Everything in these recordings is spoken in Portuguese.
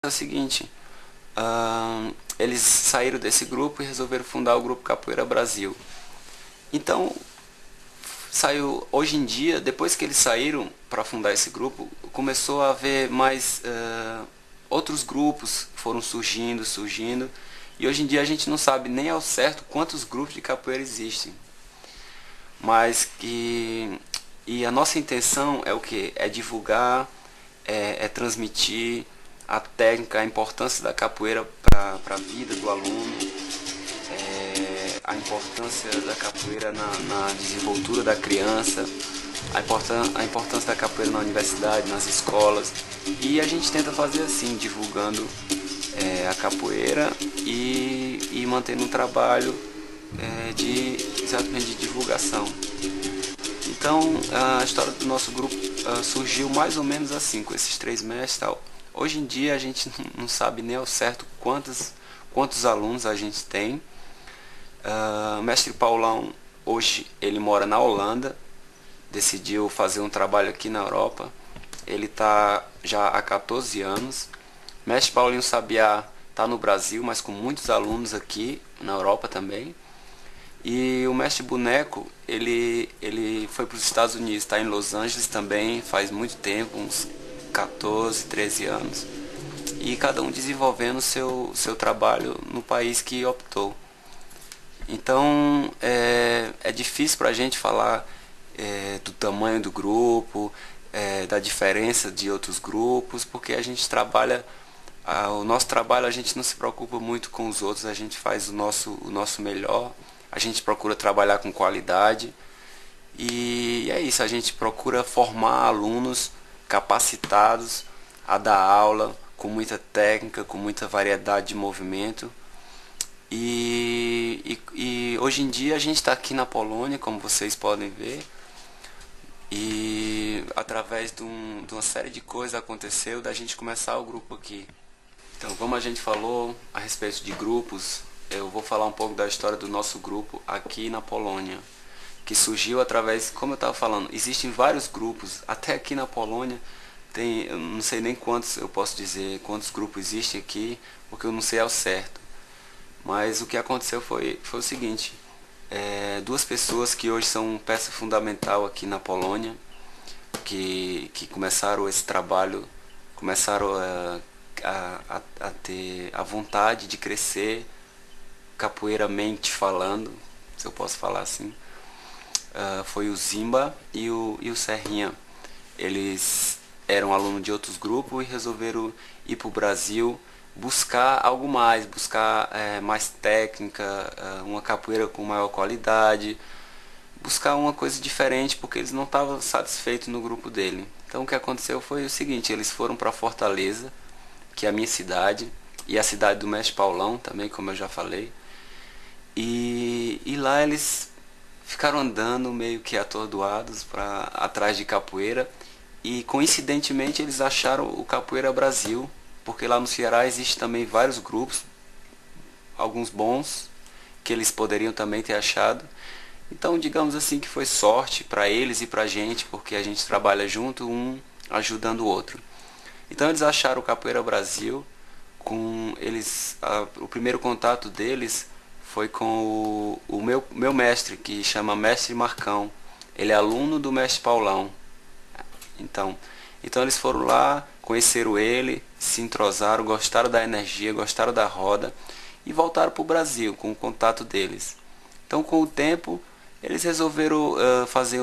é o seguinte, eles saíram desse grupo e resolveram fundar o grupo Capoeira Brasil. Então, saiu hoje em dia, depois que eles saíram para fundar esse grupo, começou a haver mais outros grupos foram surgindo, e hoje em dia a gente não sabe nem ao certo quantos grupos de capoeira existem. Mas que e a nossa intenção é o que? É divulgar, é transmitir a técnica, a importância da capoeira para a vida do aluno, a importância da capoeira na desenvoltura da criança, a importância da capoeira na universidade, nas escolas. E a gente tenta fazer assim, divulgando a capoeira e mantendo um trabalho exatamente de divulgação. Então a história do nosso grupo surgiu mais ou menos assim, com esses 3 mestres e tal. Hoje em dia a gente não sabe nem ao certo quantos alunos a gente tem. O mestre Paulão, hoje, ele mora na Holanda, decidiu fazer um trabalho aqui na Europa. Ele está já há 14 anos. Mestre Paulinho Sabiá está no Brasil, mas com muitos alunos aqui na Europa também. E o mestre Boneco, ele foi para os Estados Unidos, está em Los Angeles também, faz muito tempo, uns 14, 13 anos. E cada um desenvolvendo seu trabalho no país que optou. Então é difícil para a gente falar do tamanho do grupo, da diferença de outros grupos, porque a gente trabalha, o nosso trabalho a gente não se preocupa muito com os outros, a gente faz o nosso melhor, a gente procura trabalhar com qualidade e é isso, a gente procura formar alunos capacitados a dar aula com muita técnica, com muita variedade de movimento. E hoje em dia a gente está aqui na Polônia, como vocês podem ver, e através de uma série de coisas aconteceu da gente começar o grupo aqui. Então, como a gente falou a respeito de grupos, eu vou falar um pouco da história do nosso grupo aqui na Polônia, que surgiu através, como eu estava falando, existem vários grupos, até aqui na Polônia tem, eu não sei nem quantos, eu posso dizer quantos grupos existem aqui, porque eu não sei ao certo. Mas o que aconteceu foi o seguinte, 2 pessoas que hoje são peça fundamental aqui na Polônia, que começaram esse trabalho, começaram a ter a vontade de crescer, capoeiramente falando, se eu posso falar assim, foi o Zimba e o Serrinha. Eles eram alunos de outros grupos e resolveram ir para o Brasil buscar algo mais, buscar mais técnica, uma capoeira com maior qualidade, buscar uma coisa diferente, porque eles não estavam satisfeitos no grupo dele. Então o que aconteceu foi o seguinte, eles foram para Fortaleza, que é a minha cidade, e a cidade do mestre Paulão também, como eu já falei, e lá eles ficaram andando meio que atordoados atrás de capoeira, e coincidentemente eles acharam o Capoeira Brasil, porque lá no Ceará existe também vários grupos, alguns bons, que eles poderiam também ter achado. Então, digamos assim que foi sorte para eles e para a gente, porque a gente trabalha junto, um ajudando o outro. Então eles acharam o Capoeira Brasil, o primeiro contato deles foi com o meu mestre, que chama Mestre Marcão. Ele é aluno do mestre Paulão. Então eles foram lá, conheceram ele, se entrosaram, gostaram da energia, gostaram da roda e voltaram para o Brasil com o contato deles. Então, com o tempo, eles resolveram fazer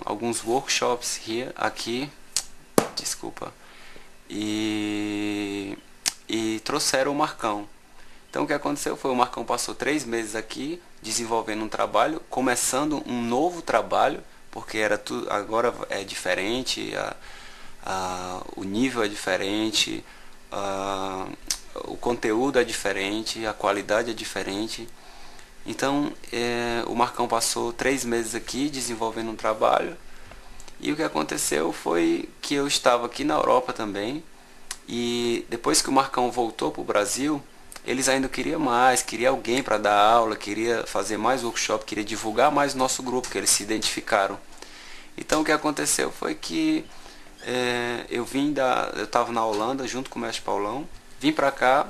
alguns workshops aqui, desculpa, e trouxeram o Marcão. Então, o que aconteceu foi o Marcão passou 3 meses aqui desenvolvendo um trabalho, começando um novo trabalho, porque agora é diferente, o nível é diferente, o conteúdo é diferente, a qualidade é diferente. Então o Marcão passou 3 meses aqui desenvolvendo um trabalho, e o que aconteceu foi que eu estava aqui na Europa também, e depois que o Marcão voltou para o Brasil, eles ainda queriam mais, queria alguém para dar aula, queria fazer mais workshop, queria divulgar mais o nosso grupo, que eles se identificaram. Então o que aconteceu foi que eu estava na Holanda junto com o mestre Paulão, vim pra cá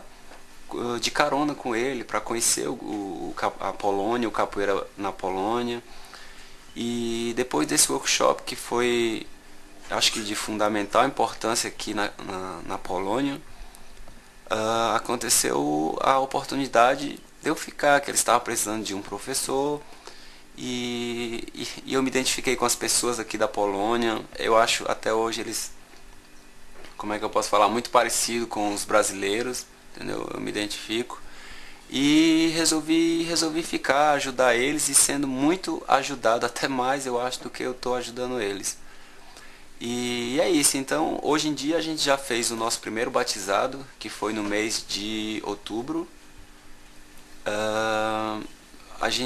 de carona com ele para conhecer a Polônia, o capoeira na Polônia. E depois desse workshop que foi, acho que de fundamental importância aqui na Polônia, aconteceu a oportunidade de eu ficar, que eles estavam precisando de um professor e eu me identifiquei com as pessoas aqui da Polônia. Eu acho até hoje eles, como é que eu posso falar, muito parecido com os brasileiros, entendeu? Eu me identifico. E resolvi ficar, ajudar eles e sendo muito ajudado, até mais eu acho do que eu estou ajudando eles. E é isso, então hoje em dia a gente já fez o nosso primeiro batizado, que foi no mês de outubro. A gente